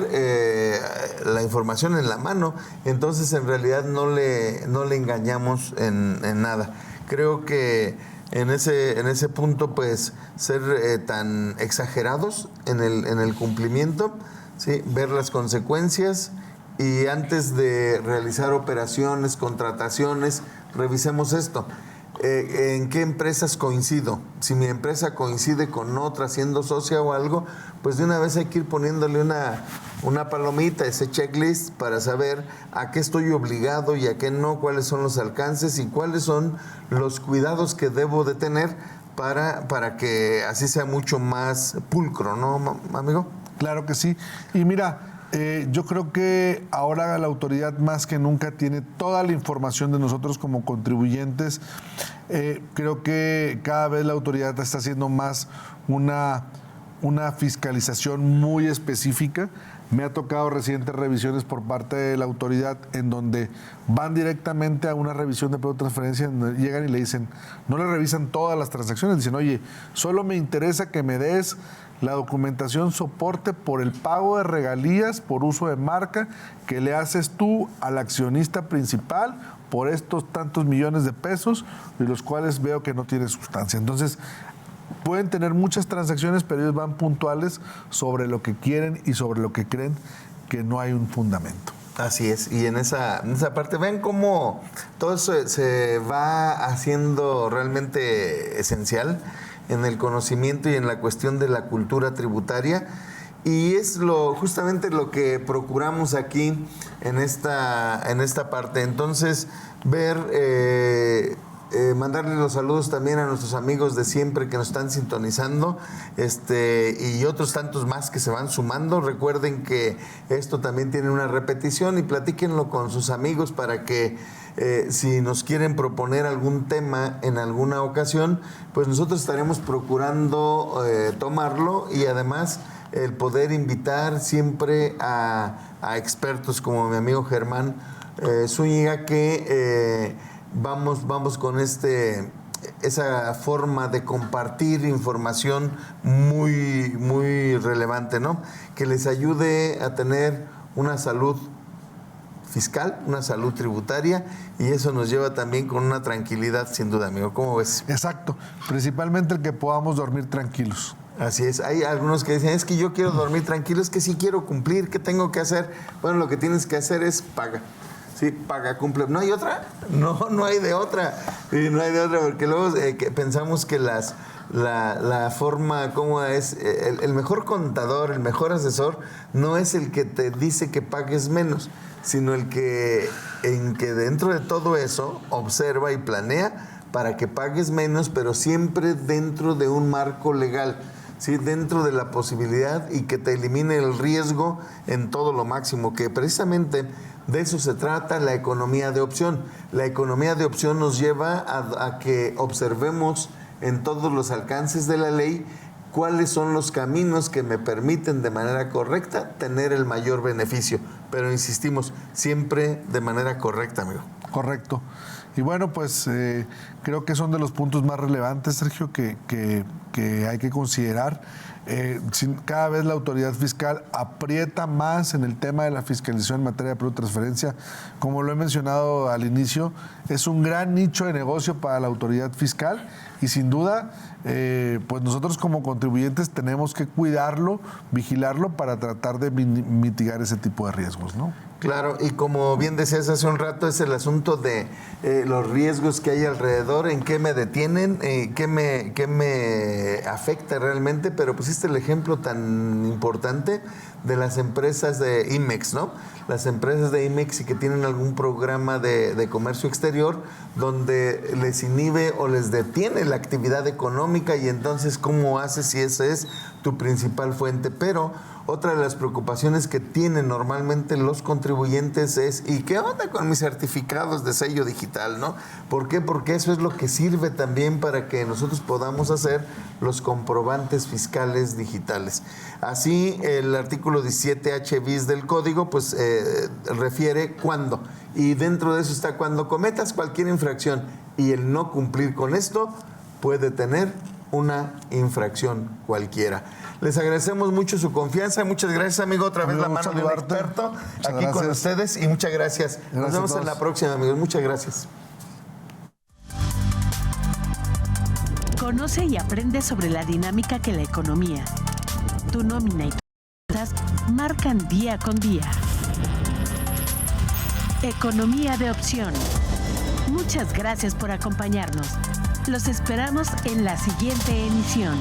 la información en la mano. Entonces, en realidad no le engañamos en nada. Creo que en ese punto, pues, ser tan exagerados en el cumplimiento, ¿sí? Ver las consecuencias, y antes de realizar operaciones, contrataciones, revisemos esto. ¿En qué empresas coincido? Si mi empresa coincide con otra siendo socia o algo, pues de una vez hay que ir poniéndole una palomita, ese checklist, para saber a qué estoy obligado y a qué no, cuáles son los alcances y cuáles son los cuidados que debo de tener para que así sea mucho más pulcro, ¿no, amigo?
Claro que sí. Y mira, yo creo que ahora la autoridad más que nunca tiene toda la información de nosotros como contribuyentes. Creo que cada vez la autoridad está haciendo más una fiscalización muy específica. Me ha tocado recientes revisiones por parte de la autoridad en donde van directamente a una revisión de producto de transferencia, donde llegan y le dicen, no le revisan todas las transacciones, dicen, oye, solo me interesa que me des la documentación soporte por el pago de regalías por uso de marca que le haces tú al accionista principal por estos tantos millones de pesos, y los cuales veo que no tiene sustancia. Entonces, pueden tener muchas transacciones, pero ellos van puntuales sobre lo que quieren y sobre lo que creen que no hay un fundamento.
Así es, y en esa parte, ven cómo todo eso se va haciendo realmente esencial en el conocimiento y en la cuestión de la cultura tributaria, y es justamente lo que procuramos aquí en esta parte. Entonces, mandarles los saludos también a nuestros amigos de siempre que nos están sintonizando, y otros tantos más que se van sumando. Recuerden que esto también tiene una repetición, y platíquenlo con sus amigos para que si nos quieren proponer algún tema en alguna ocasión, pues nosotros estaremos procurando tomarlo, y además el poder invitar siempre a expertos como mi amigo Germán Zúñiga, que vamos con esa forma de compartir información muy, muy relevante, ¿no? Que les ayude a tener una salud fiscal, una salud tributaria, y eso nos lleva también con una tranquilidad, sin duda, amigo. ¿Cómo ves?
Exacto, principalmente el que podamos dormir tranquilos.
Así es, hay algunos que dicen, es que yo quiero dormir tranquilo, es que sí quiero cumplir, ¿qué tengo que hacer? Bueno, lo que tienes que hacer es paga. Sí, paga, cumple. ¿No hay otra? No hay de otra. Sí, no hay de otra, porque luego que pensamos que la forma como es, el mejor contador, el mejor asesor, no es el que te dice que pagues menos, sino el que dentro de todo eso observa y planea para que pagues menos, pero siempre dentro de un marco legal, ¿sí? Dentro de la posibilidad y que te elimine el riesgo en todo lo máximo, que precisamente de eso se trata la economía de opción. La economía de opción nos lleva a que observemos en todos los alcances de la ley cuáles son los caminos que me permiten de manera correcta tener el mayor beneficio. Pero insistimos, siempre de manera correcta, amigo.
Correcto. Y bueno, pues creo que son de los puntos más relevantes, Sergio, que hay que considerar. Cada vez la autoridad fiscal aprieta más en el tema de la fiscalización en materia de producto de transferencia. Como lo he mencionado al inicio, es un gran nicho de negocio para la autoridad fiscal y sin duda, pues nosotros como contribuyentes tenemos que cuidarlo, vigilarlo para tratar de mitigar ese tipo de riesgos, ¿no?
Claro, y como bien decías hace un rato, es el asunto de los riesgos que hay alrededor, en qué me detienen, qué me afecta realmente, pero pusiste el ejemplo tan importante de las empresas de IMEX, ¿no? Las empresas de IMEX y que tienen algún programa de comercio exterior donde les inhibe o les detiene la actividad económica y entonces, ¿cómo haces si esa es tu principal fuente? Pero otra de las preocupaciones que tienen normalmente los contribuyentes es, ¿y qué onda con mis certificados de sello digital, no? ¿Por qué? Porque eso es lo que sirve también para que nosotros podamos hacer los comprobantes fiscales digitales. Así, el artículo 17H bis del código, pues, refiere cuándo. Y dentro de eso está cuando cometas cualquier infracción y el no cumplir con esto puede tener una infracción cualquiera. Les agradecemos mucho su confianza. Muchas gracias, amigo. Otra vez la mano de un experto aquí con ustedes y muchas gracias. Nos vemos en la próxima, amigos. Muchas gracias.
Conoce y aprende sobre la dinámica que la economía, tu nómina y tus finanzas marcan día con día. Economía de opción. Muchas gracias por acompañarnos. Los esperamos en la siguiente emisión.